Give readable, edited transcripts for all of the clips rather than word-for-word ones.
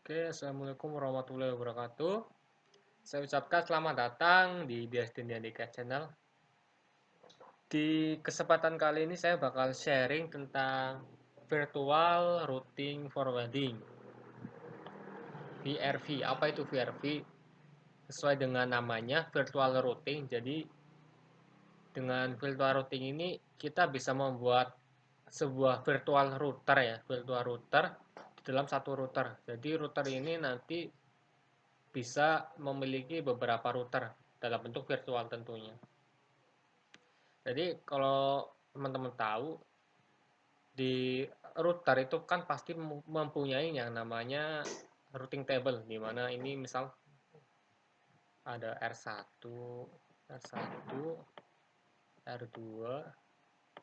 Oke, Assalamualaikum warahmatullahi wabarakatuh. Saya ucapkan selamat datang di Biasdin Yandika Channel. Di kesempatan kali ini saya bakal sharing tentang Virtual Routing Forwarding, VRV. Apa itu VRV? Sesuai dengan namanya, Virtual Routing. Jadi, dengan Virtual Routing ini, kita bisa membuat sebuah virtual router ya, virtual router di dalam satu router. Jadi, router ini nanti bisa memiliki beberapa router dalam bentuk virtual tentunya. Jadi kalau teman-teman tahu, di router itu kan pasti mempunyai yang namanya routing table, di mana ini misal ada R1, R1, R2,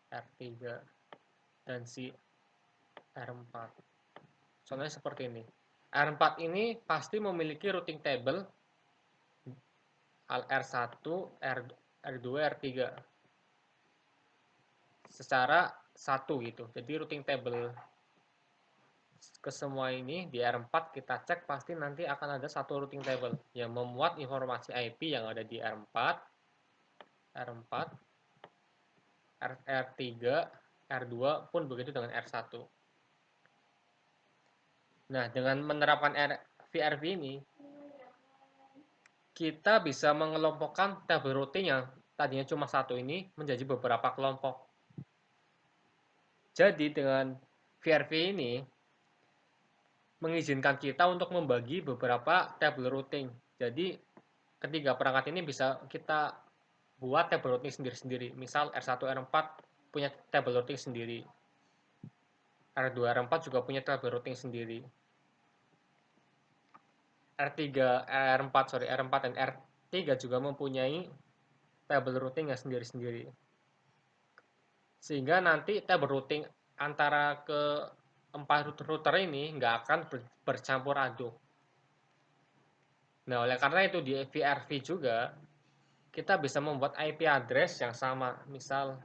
R3, dan si R4. Contohnya seperti ini. R4 ini pasti memiliki routing table R1, R2, R3 secara satu gitu. Jadi routing table ke semua ini di R4 kita cek pasti nanti akan ada satu routing table yang memuat informasi IP yang ada di R4, R4, R3, R2 pun begitu dengan R1. Nah, dengan menerapkan VRV ini kita bisa mengelompokkan table routing yang tadinya cuma satu ini menjadi beberapa kelompok. Jadi dengan VRV ini mengizinkan kita untuk membagi beberapa table routing. Jadi ketiga perangkat ini bisa kita buat table routing sendiri-sendiri. Misal R1, R4 punya table routing sendiri. R2, R4 juga punya table routing sendiri. R4 dan R3 juga mempunyai table routing yang sendiri-sendiri. Sehingga nanti table routing antara keempat router ini nggak akan bercampur aduk. Nah, oleh karena itu di VRV juga kita bisa membuat IP address yang sama. Misal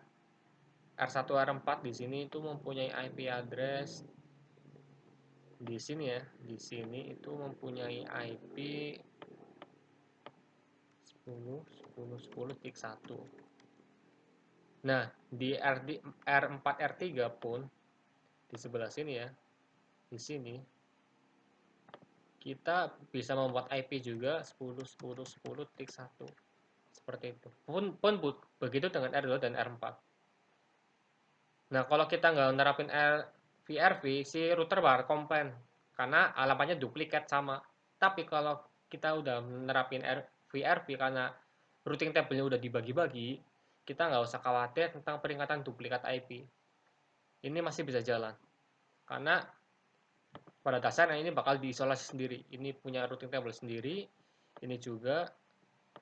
R1 R4 di sini itu mempunyai IP address di sini ya. Di sini itu mempunyai IP 10.10.10.1. Nah, di R4 R3 pun di sebelah sini ya. Di sini kita bisa membuat IP juga 10.10.10.1. Seperti itu. Pun begitu dengan R2 dan R4. Nah, kalau kita nggak nerapin VRV, si router bakal komplain karena alamatnya duplikat sama. Tapi kalau kita udah menerapin VRV karena routing table-nya udah dibagi-bagi, kita nggak usah khawatir tentang peringatan duplikat IP. Ini masih bisa jalan. Karena pada dasarnya ini bakal diisolasi sendiri. Ini punya routing table sendiri, ini juga,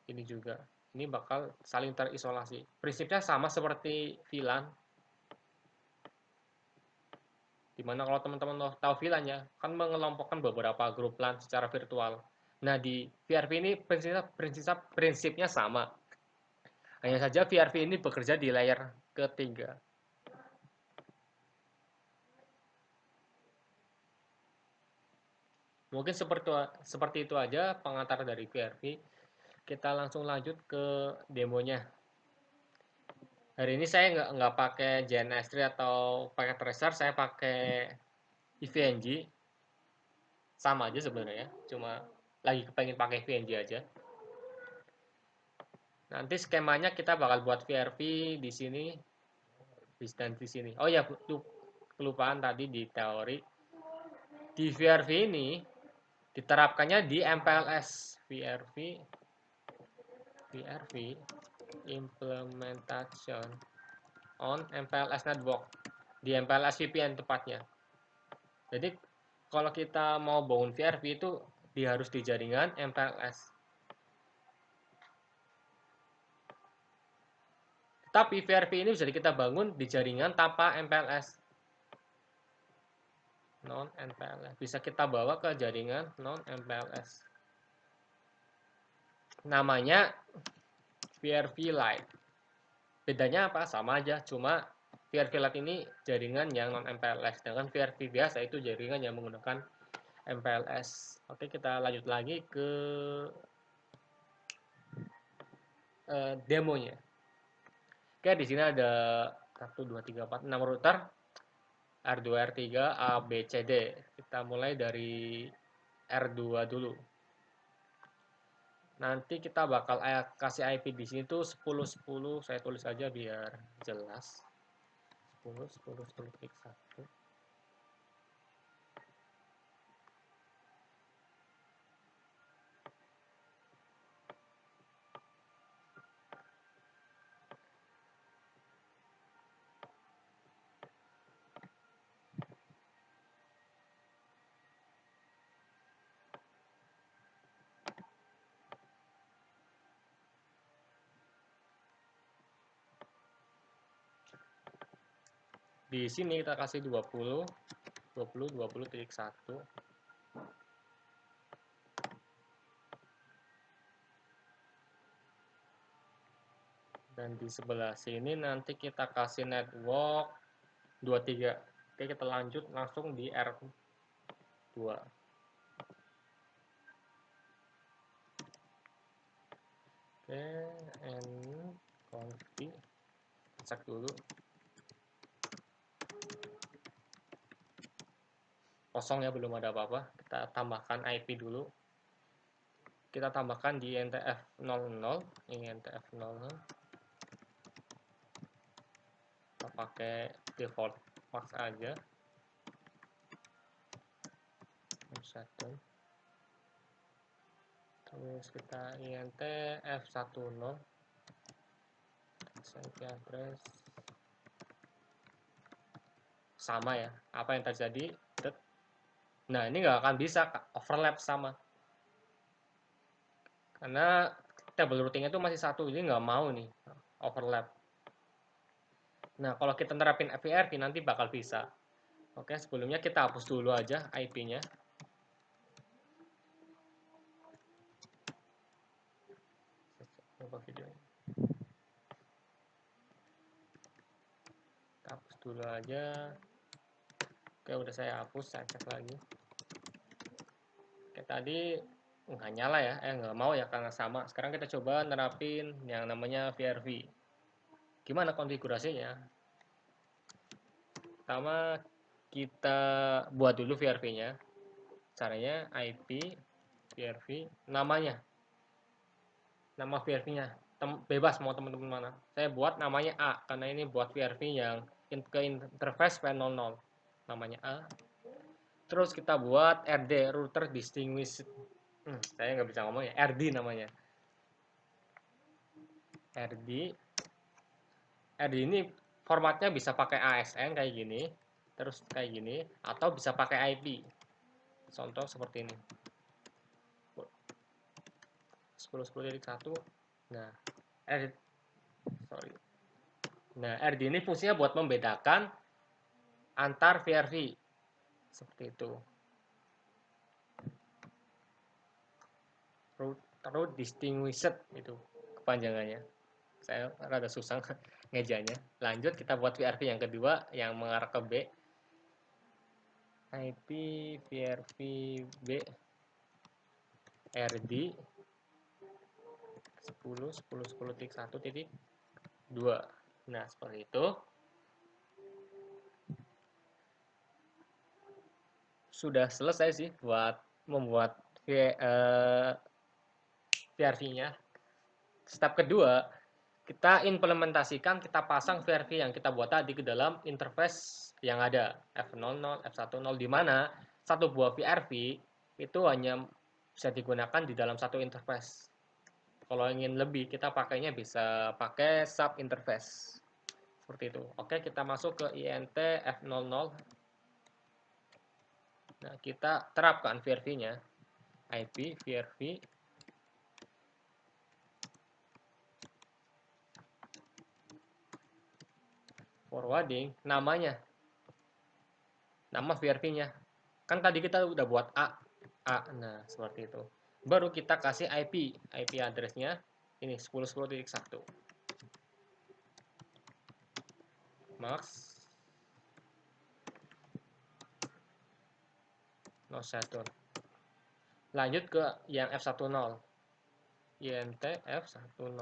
ini juga. Ini bakal saling terisolasi. Prinsipnya sama seperti VLAN, dimana kalau teman-teman tahu VLAN ya, kan mengelompokkan beberapa grup LAN secara virtual. Nah, di VRV ini prinsipnya sama. Hanya saja VRV ini bekerja di layer ketiga. Mungkin seperti itu aja pengantar dari VRV. Kita langsung lanjut ke demonya. Hari ini saya nggak pakai JNS3 atau pakai tracer, saya pakai EVNG. Sama aja sebenarnya, cuma lagi kepengen pakai EVNG aja. Nanti skemanya kita bakal buat VRV di sini dan di sini. Oh ya, kelupaan tadi di teori. Di VRV ini diterapkannya di MPLS. VRV implementation on MPLS network. Di MPLS VPN tepatnya. Jadi kalau kita mau bangun VRV itu harus di jaringan MPLS. Tapi VRV ini bisa kita bangun di jaringan tanpa MPLS. Non MPLS. Bisa kita bawa ke jaringan non MPLS. Namanya VRV Lite. Bedanya apa? Sama aja, cuma VRV Lite ini jaringan yang non MPLS, sedangkan VRV biasa itu jaringan yang menggunakan MPLS. Oke, kita lanjut lagi ke demonya. Oke, di sini ada 1, 2, 3, 4, 6 router R2, R3, A, B, C, D. Kita mulai dari R2 dulu. Nanti kita bakal kasih IP di sini tuh 10 10. Saya tulis aja biar jelas. 10 10 10.1. Di sini kita kasih 20 20 20.1. Dan di sebelah sini nanti kita kasih network 23. Oke, kita lanjut langsung di R2. Oke, n config cek dulu. Kosong ya, belum ada apa-apa. Kita tambahkan IP dulu. Kita tambahkan di NTF00. Ini NTF00. Kita pakai default max aja. Satu. Terus kita INT F10. IP address sama ya, apa yang terjadi. Nah, ini nggak akan bisa overlap sama, karena table routingnya itu masih satu, jadi nggak mau nih overlap. Nah, kalau kita nerapin FVRV nanti bakal bisa. Oke, sebelumnya kita hapus dulu aja IP-nya. Coba videonya. Kita hapus dulu aja. Oke, udah saya hapus, saya cek lagi. Oke, tadi nggak nyala ya, nggak mau ya karena sama. Sekarang kita coba nerapin yang namanya VRV. Gimana konfigurasinya? Pertama kita buat dulu VRV-nya. Caranya IP VRV, namanya, nama VRV-nya bebas mau teman-teman mana. Saya buat namanya A karena ini buat VRV yang ke interface P00, namanya A. Terus kita buat RD, router distinguished. Saya nggak bisa ngomong ya, RD namanya. RD ini formatnya bisa pakai ASN kayak gini, terus kayak gini, atau bisa pakai IP. Contoh seperti ini. 10.10.1. Nah, RD ini fungsinya buat membedakan antar VRV. Seperti itu. Root distinguished itu kepanjangannya. Saya rada susah ngejanya. Lanjut kita buat VRV yang kedua yang mengarah ke B. IP VRV B RD 10.10.10.1.2. Nah, seperti itu. Sudah selesai sih buat membuat VRV-nya. Step kedua, kita implementasikan, kita pasang VRV yang kita buat tadi ke dalam interface yang ada F00, F10, di mana satu buah VRV itu hanya bisa digunakan di dalam satu interface. Kalau ingin lebih, kita pakainya bisa pakai sub interface. Seperti itu. Oke, kita masuk ke INT F00. Nah, kita terapkan VRV-nya. IP VRV forwarding, namanya, nama VRV-nya. Kan tadi kita udah buat A. Nah, seperti itu. Baru kita kasih IP address-nya ini 10.10.1. Max no shadow. Lanjut ke yang F10. int F10.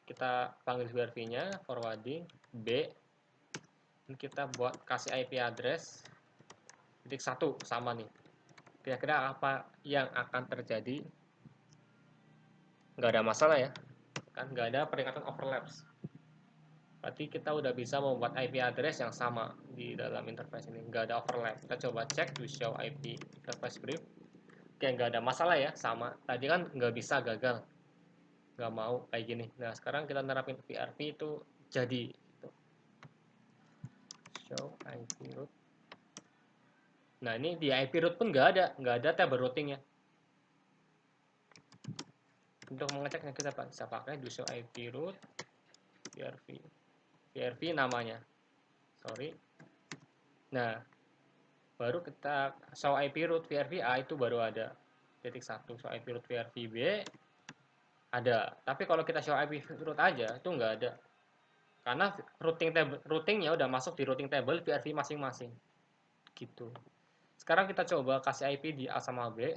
Kita panggil VRV-nya, forwarding B. Ini kita buat kasih IP address .1 sama nih. Kira-kira apa yang akan terjadi? Nggak ada masalah ya, kan nggak ada peringatan overlaps. Berarti kita udah bisa membuat IP address yang sama di dalam interface ini, nggak ada overlap. Kita coba cek to show IP interface brief. Oke, nggak ada masalah ya, sama. Tadi kan nggak bisa, gagal, nggak mau kayak gini. Nah, sekarang kita nerapin VRV itu jadi. Show IP root. Nah, ini di IP root pun nggak ada table routing ya. Untuk mengeceknya kita bisa pakai do show IP root VRV namanya. Sorry. Nah, baru kita show IP root VRV A itu baru ada .1. Show IP root VRV B ada. Tapi kalau kita show IP root aja itu nggak ada. Karena routingnya udah masuk di routing table VRV masing-masing. Gitu. Sekarang kita coba kasih IP di A sama B.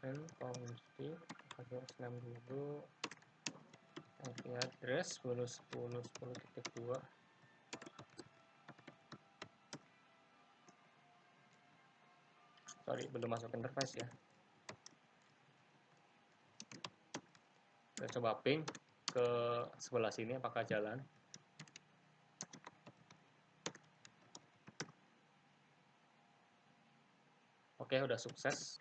Dan consti pakai name dulu. IP address 10.10.10.2. Sorry, belum masuk interface ya. Kita coba ping ke sebelah sini apakah jalan. Oke, udah sukses.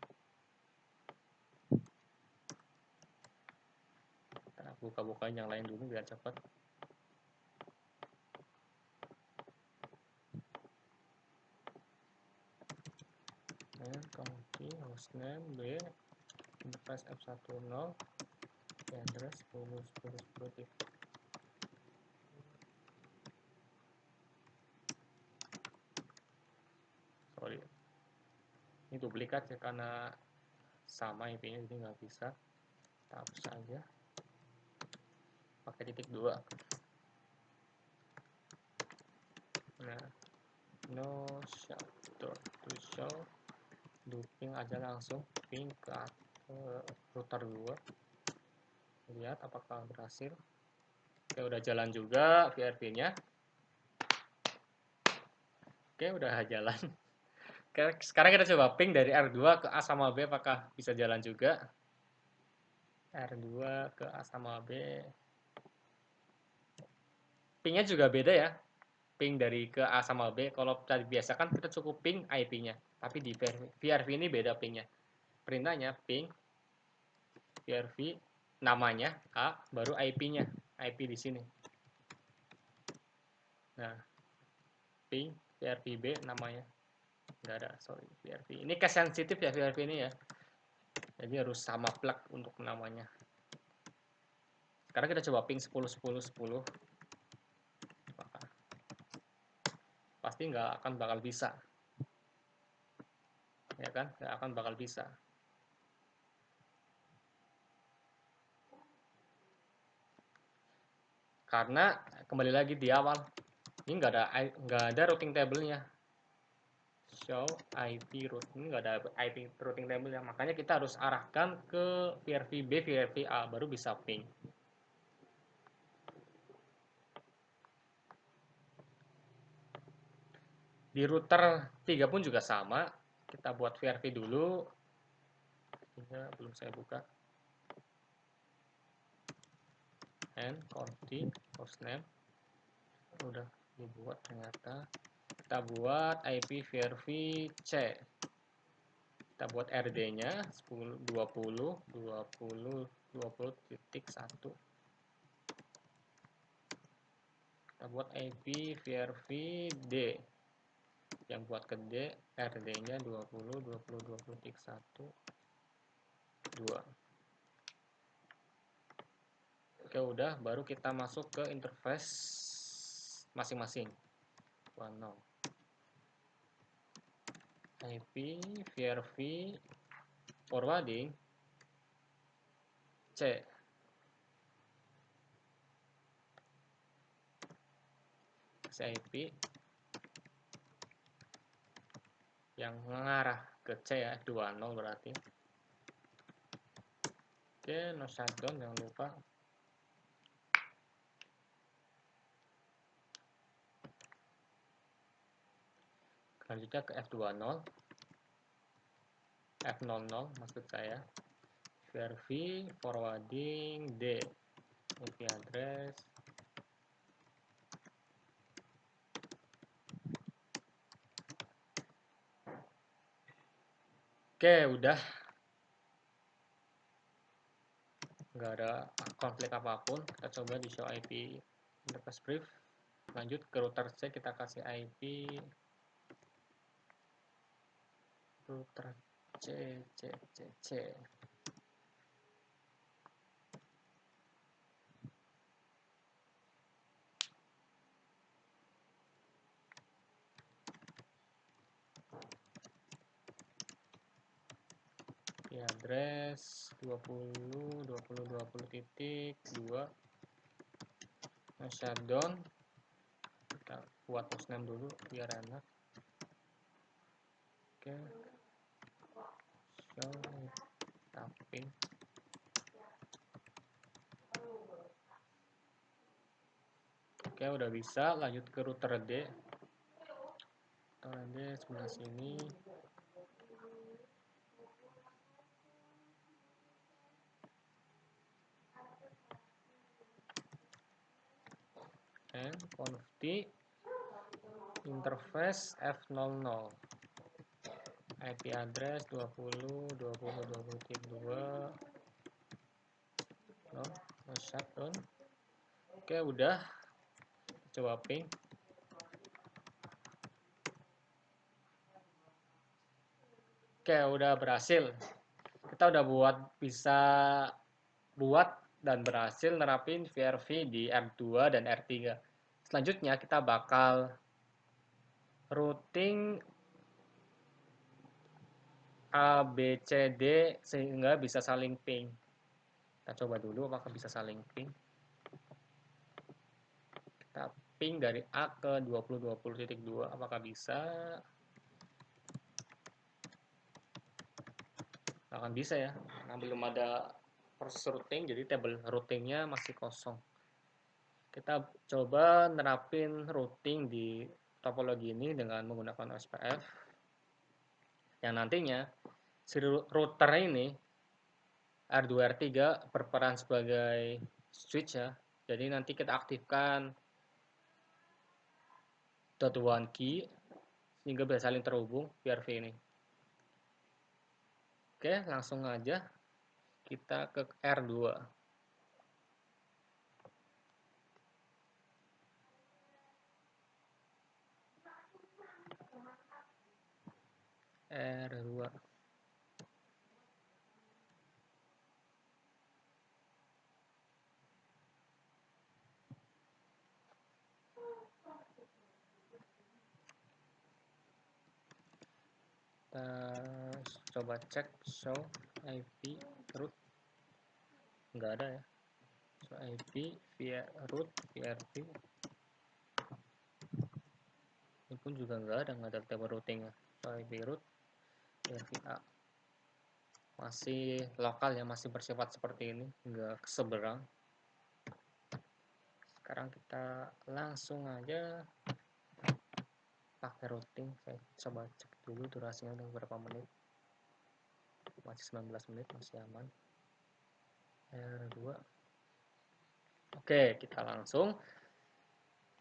Kita buka-bukain yang lain dulu biar cepat. Consti hostname B interface F10 address 10.10.10. Sorry, ini duplikat ya karena sama IP-nya jadi nggak bisa. Kita hapus aja pakai .2. Nah, no shadow to show, ping aja langsung ping ke router 2. Lihat apakah berhasil. Oke, udah jalan juga VRV-nya. Oke, udah jalan. Sekarang kita coba ping dari R2 ke A sama B apakah bisa jalan juga. R2 ke A sama B. Pingnya juga beda ya. Ping dari ke A sama B. Kalau tadi biasa kan kita cukup ping IP-nya. Tapi di VRV ini beda pingnya. Perintahnya ping VRV namanya A baru IP-nya. IP di sini. Nah, ping VRV B namanya. Nggak ada, sorry, VRV. Ini case sensitif ya VRV ini ya. Jadi harus sama plug untuk namanya. Sekarang kita coba ping 10.10.10. Pasti nggak akan bakal bisa. Ya kan? Nggak akan bakal bisa. Karena kembali lagi di awal, ini nggak ada routing table-nya. Show IP root, ini nggak ada IP routing table-nya. Makanya kita harus arahkan ke VRV B, VRV A baru bisa ping. Di router 3 pun juga sama. Kita buat VRV dulu. Ini belum saya buka. And consti hostname udah dibuat ternyata. Kita buat IP VRV C. Kita buat RD-nya 10.20.20.1. Kita buat IP VRV D. Yang buat ke D, RD-nya 20.20.20.1. 2. Oke, udah, baru kita masuk ke interface masing-masing. 10. IP VRV forwarding C. Kasih IP yang mengarah ke C ya, 20 berarti. Oke, no shutdown, jangan lupa. Selanjutnya ke F20, F00 maksud saya. VRV forwarding D, IP address. Oke, udah. Nggak ada konflik apapun. Kita coba di show IP interface brief. Lanjut ke router C, kita kasih IP router C. IP address 20.20.20.2. Nah, shutdown. Kita buat hostname dulu biar enak. Oke. Show tapping. Oke, udah bisa. Lanjut ke router D. Router D sebelah sini. And conf interface F00. IP address 20.20.20.2. No shutdown. Oke, udah. Coba ping. Oke, udah berhasil. Kita udah bisa buat dan berhasil nerapin VRV di R2 dan R3. Selanjutnya kita bakal routing A, B, C, D sehingga bisa saling ping. Kita coba dulu apakah bisa saling ping. Kita ping dari A ke 20.20.2, apakah bisa? Nggak akan bisa ya, karena belum ada proses routing, jadi table routingnya masih kosong. Kita coba nerapin routing di topologi ini dengan menggunakan OSPF. Yang nantinya si router ini R2 R3 berperan sebagai switch ya. Jadi nanti kita aktifkan .1 key sehingga bisa saling terhubung VRV ini. Oke, langsung aja kita ke R2. R2. Kita coba cek show IP root, nggak ada ya. Show IP via root VRV, ini pun juga nggak ada table routing ya. Show IP root VRV A, masih lokal ya, masih bersifat seperti ini, nggak keseberang. Sekarang kita langsung aja pakai routing. Saya coba cek dulu durasinya udah berapa menit. Masih 19 menit, masih aman. R2. Oke, kita langsung.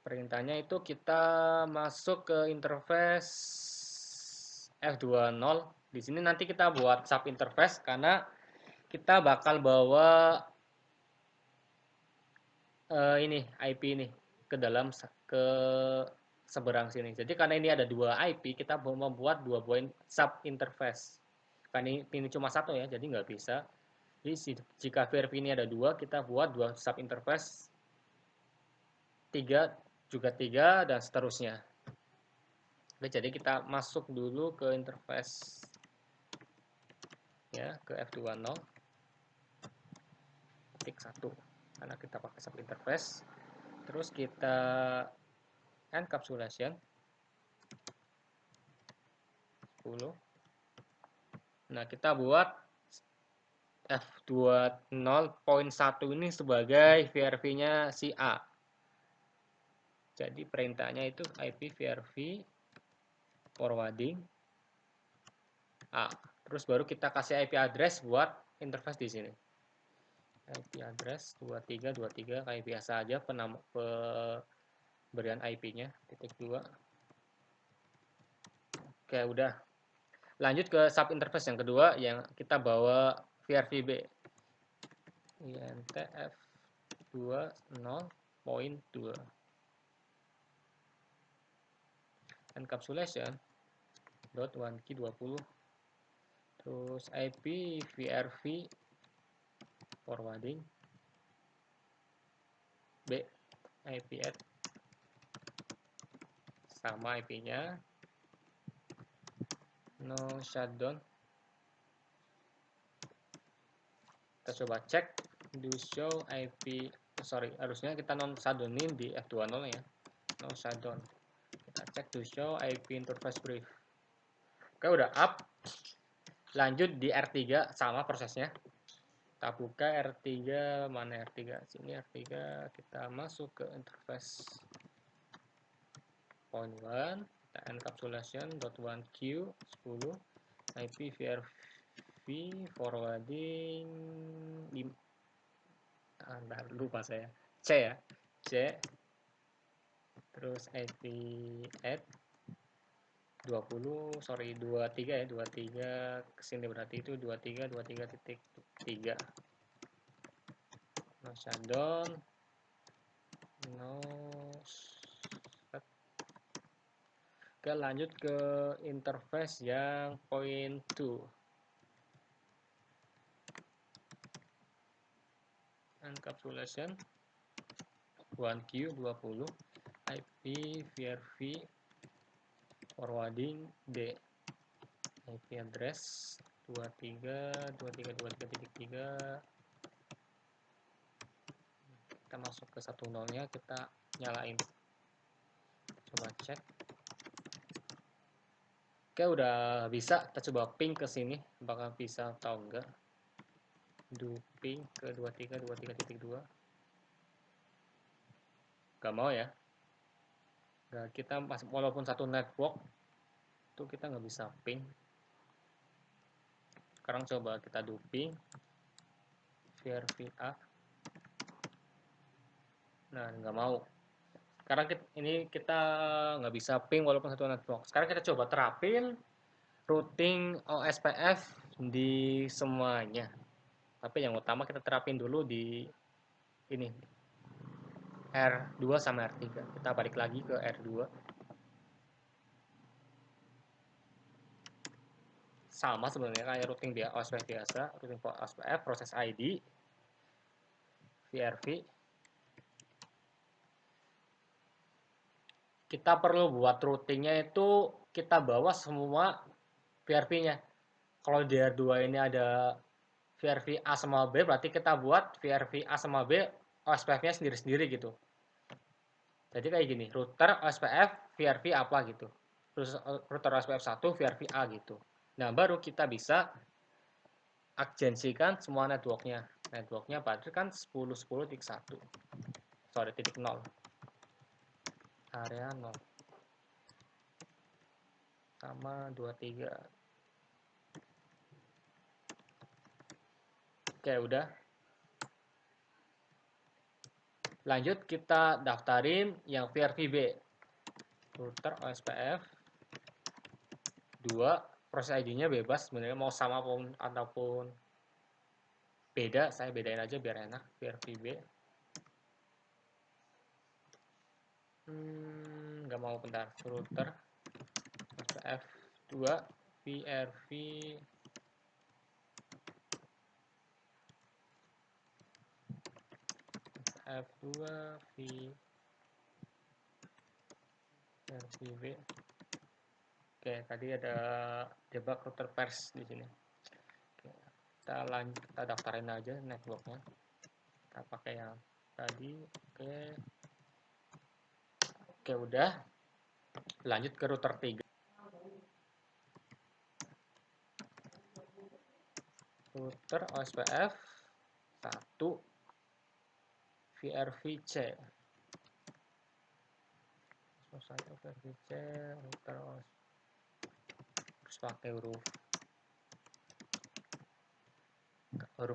Perintahnya itu kita masuk ke interface F20. Di sini nanti kita buat sub interface karena kita bakal bawa ini IP ini ke dalam ke seberang sini. Jadi karena ini ada 2 IP, kita mau membuat 2 buah sub interface. Karena ini cuma satu ya, jadi nggak bisa. Jadi jika VRV ini ada 2, kita buat 2 sub interface, 3 juga 3 dan seterusnya. Oke, jadi kita masuk dulu ke interface IP-nya ke F20 titik 1 karena kita pakai sub interface. Terus kita encapsulation 10. Nah, kita buat F20.1 ini sebagai VRV-nya si A. Jadi perintahnya itu IP VRV forwarding A. Terus baru kita kasih IP address buat interface di sini. IP address 2323 kayak biasa aja pemberian IP-nya .2. Oke, udah. Lanjut ke sub interface yang kedua yang kita bawa VRVB. INTF 20.2 encapsulation .1key 20 terus IP VRV forwarding B IP add sama IP-nya no shutdown. Kita coba cek do show IP, harusnya kita non shutdownin di F20 ya, no shutdown. Kita cek to show IP interface brief. Oke, udah up. Lanjut di R3 sama prosesnya. Kita buka R3, mana R3? Sini R3, kita masuk ke interface point 1, kita encapsulation .1q 10 IP VRV forwarding 5. Lupa saya. C ya. C. Terus IP add 23 ya, 23 kesini berarti itu 23.3. No shutdown, no shut. Oke, lanjut ke interface yang point 2. Encapsulation 1Q 20 IP VRV forwarding D. IP address 23.23.3. Kita masuk ke 10-nya, kita nyalain. Coba cek. Oke, udah bisa. Kita coba ping ke sini, apakah bisa atau enggak. Do ping ke 23.23.2. Gak mau ya. Nah, kita walaupun satu network itu kita nggak bisa ping. Sekarang coba kita do ping VRVA. Nah, nggak mau. Sekarang ini kita nggak bisa ping walaupun satu network. Sekarang kita coba terapin routing OSPF di semuanya. Tapi yang utama kita terapin dulu di ini R2 sama R3. Kita balik lagi ke R2. Sama sebenarnya kayak routing OSPF biasa, routing OSPF, proses ID, VRV. Kita perlu buat routingnya itu kita bawa semua VRV-nya. Kalau di R2 ini ada VRV A sama B, berarti kita buat VRV A sama B OSPF-nya sendiri-sendiri gitu. Jadi kayak gini, router OSPF VRV apa gitu. Terus router OSPF 1 VRV A gitu. Nah, baru kita bisa agensikan semua networknya. Networknya berarti kan 10.10.1. Titik 0. Area 0. Sama 23. Oke, udah. Lanjut kita daftarin yang VRVB. Router OSPF 2, proses ID-nya bebas sebenarnya mau sama ataupun beda, saya bedain aja biar enak. VRVB nggak mau, bentar. Router OSPF 2 VRV F2 VRVB. Oke, tadi ada debug router pairs di sini. Oke. kita daftarin aja networknya, kita pakai yang tadi. Oke, udah. Lanjut ke router 3. Router OSPF 1 VRVC. VRVC router OSPF. Terus pakai huruf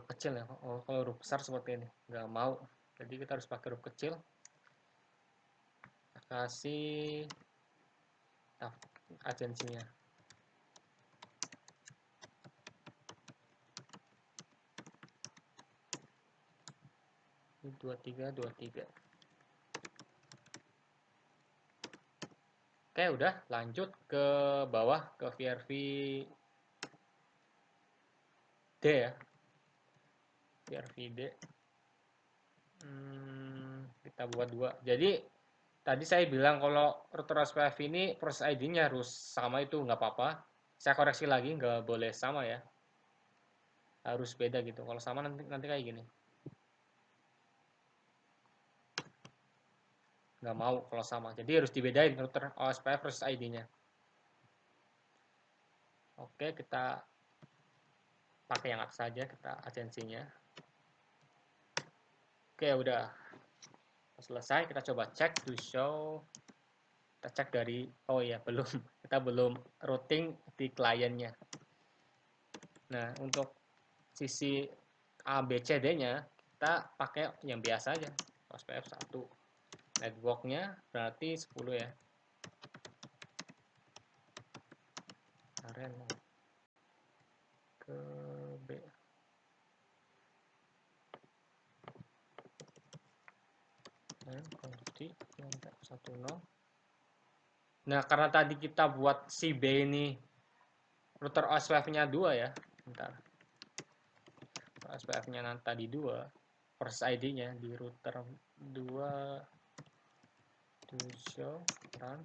kecil ya. Oh, kalau huruf besar seperti ini nggak mau, jadi kita harus pakai huruf kecil. Kasih agensinya 2323. Oke, udah. Lanjut ke bawah ke VRV D ya, VRV D. Kita buat 2. Jadi tadi saya bilang kalau router OSPF ini proses ID-nya harus sama, itu nggak apa-apa. Saya koreksi lagi, nggak boleh sama ya, harus beda gitu. Kalau sama nanti kayak gini, nggak mau kalau sama. Jadi harus dibedain router OSPF proses ID-nya. Oke, kita pakai yang atas saja, kita agensinya. Oke, udah selesai. Kita coba cek to show. Kita cek dari, oh ya, belum. Kita belum routing di kliennya. Nah, untuk sisi A, B, C, D-nya, kita pakai yang biasa aja. OSPF 1. Networknya berarti 10 ya. Aren ke B. Dan quantity 10. Nah, karena tadi kita buat si B ini router OSPF-nya 2 ya. Bentar. OSPF-nya tadi 2. Proses ID-nya di router 2 to show run.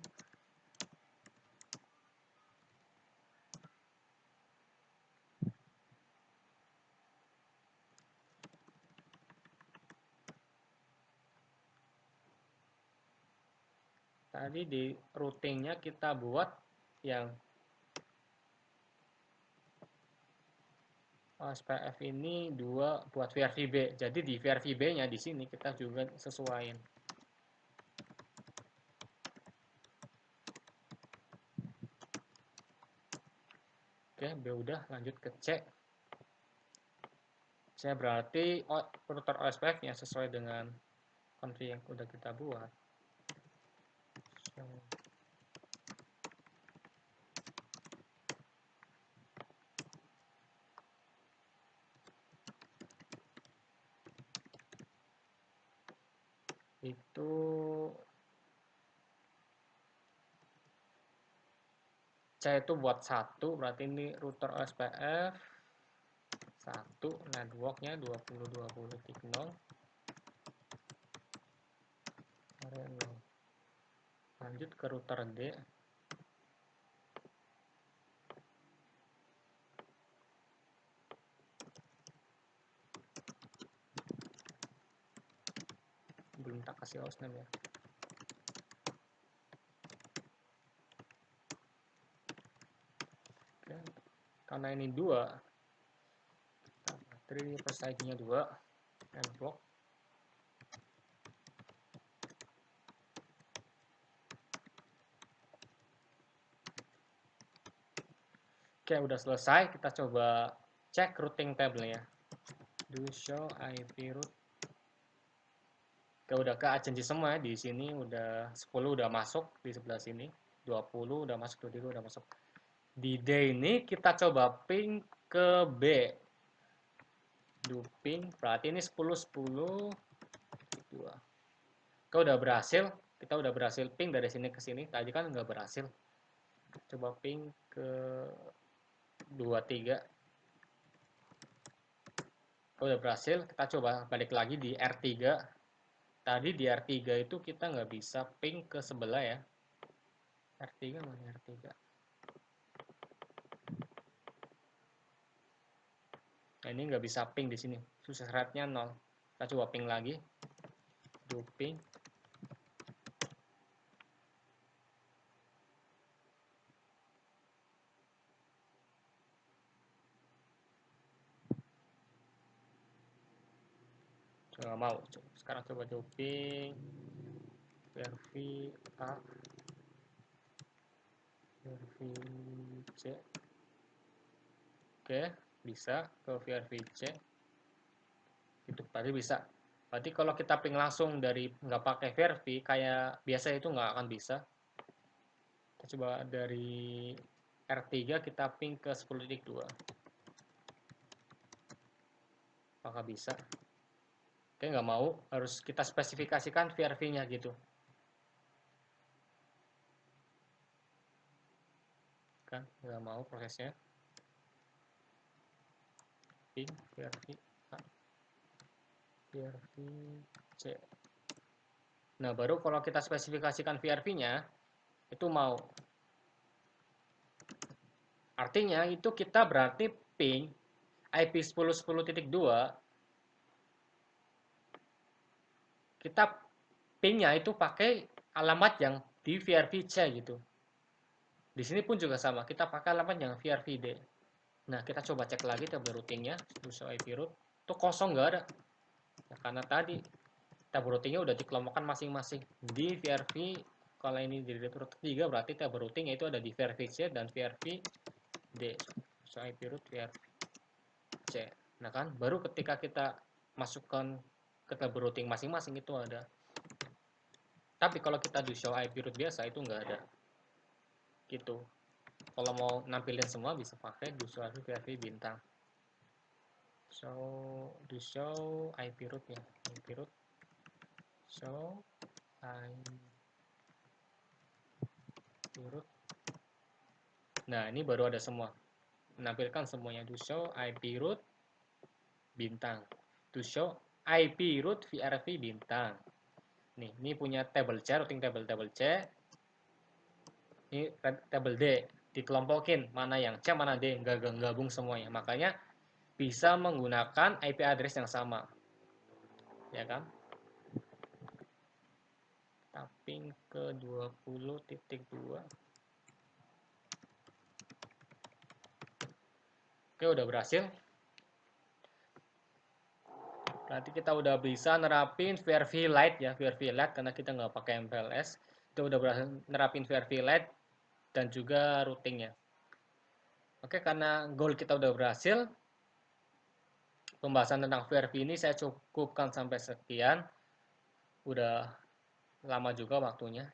Tadi di routingnya kita buat yang OSPF ini 2 buat VRVB. Jadi di VRVB-nya di sini kita juga sesuaiin. Oke, B udah, lanjut ke C. C berarti router OSPF-nya sesuai dengan config yang udah kita buat. Itu C itu buat 1, berarti ini router OSPF 1, networknya 20.20.0. Lanjut ke router D. Belum tak kasih hostname ya. Oke. Karena ini 2, battery proses ID-nya 2, network. Oke, udah selesai. Kita coba cek routing table-nya. Do show IP route. Oke, udah ke agensi semua. Di sini udah 10 udah masuk di sebelah sini. 20 udah masuk, 23 udah masuk. Di D ini kita coba ping ke B. Do ping, berarti ini 10 10 2. Oke, udah berhasil. Kita udah berhasil ping dari sini ke sini. Tadi kan nggak berhasil. Coba ping ke 23. Udah berhasil. Kita coba balik lagi di R3. Tadi di R3 itu kita nggak bisa ping ke sebelah ya. R3 mana R3? Nah, ini nggak bisa ping di sini, sukses rate-nya 0. Kita coba ping lagi, do ping. Nggak mau. Sekarang coba do ping, vrv a, vrv c. Oke, bisa ke vrv c. Itu berarti bisa. Berarti kalau kita ping langsung dari nggak pakai vrv kayak biasa itu nggak akan bisa. Kita coba dari R3 kita ping ke 10.2. Apakah bisa? Oke, nggak mau, harus kita spesifikasikan vrv-nya gitu. Kan, nggak mau prosesnya. Ping vrv A, vrv C. Nah, baru kalau kita spesifikasikan vrv-nya, itu mau. Artinya, itu kita berarti ping IP 10.10.2, kita pingnya itu pakai alamat yang di vrv C gitu. Di sini pun juga sama, kita pakai alamat yang vrvd. Nah, kita coba cek lagi table routingnya, show IP root, itu kosong nggak ada. Ya, karena tadi table routingnya udah dikelompokkan masing-masing di vrv. Kalau ini di root 3 berarti table routingnya itu ada di vrv C dan vrv D. Show IP root vrv C. Nah kan, baru ketika kita masukkan ke table routing masing-masing itu ada. Tapi kalau kita do show IP root biasa itu nggak ada. Gitu. Kalau mau nampilin semua bisa pakai do show vrv bintang. Do show IP root ya, IP root show IP root. Nah, ini baru ada semua. Menampilkan semuanya. Do show IP root bintang. Do show IP root vrv bintang. Nih, ini punya table C, routing table C. Ini table D, dikelompokin mana yang C mana D, nggak gabung semuanya. Makanya bisa menggunakan IP address yang sama. Ya kan? Tapping ke 20.2. Oke, udah berhasil. Berarti kita udah bisa nerapin vrv Lite ya, vrv Lite karena kita nggak pakai MPLS. Kita udah berhasil nerapin vrv Lite dan juga routingnya. Oke, karena goal kita udah berhasil, pembahasan tentang vrv ini saya cukupkan sampai sekian. Udah lama juga waktunya.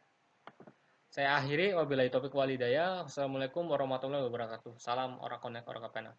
Saya akhiri, wabillahi taufiq walhidayah. Wassalamualaikum warahmatullahi wabarakatuh. Salam orang connect, orang kepena.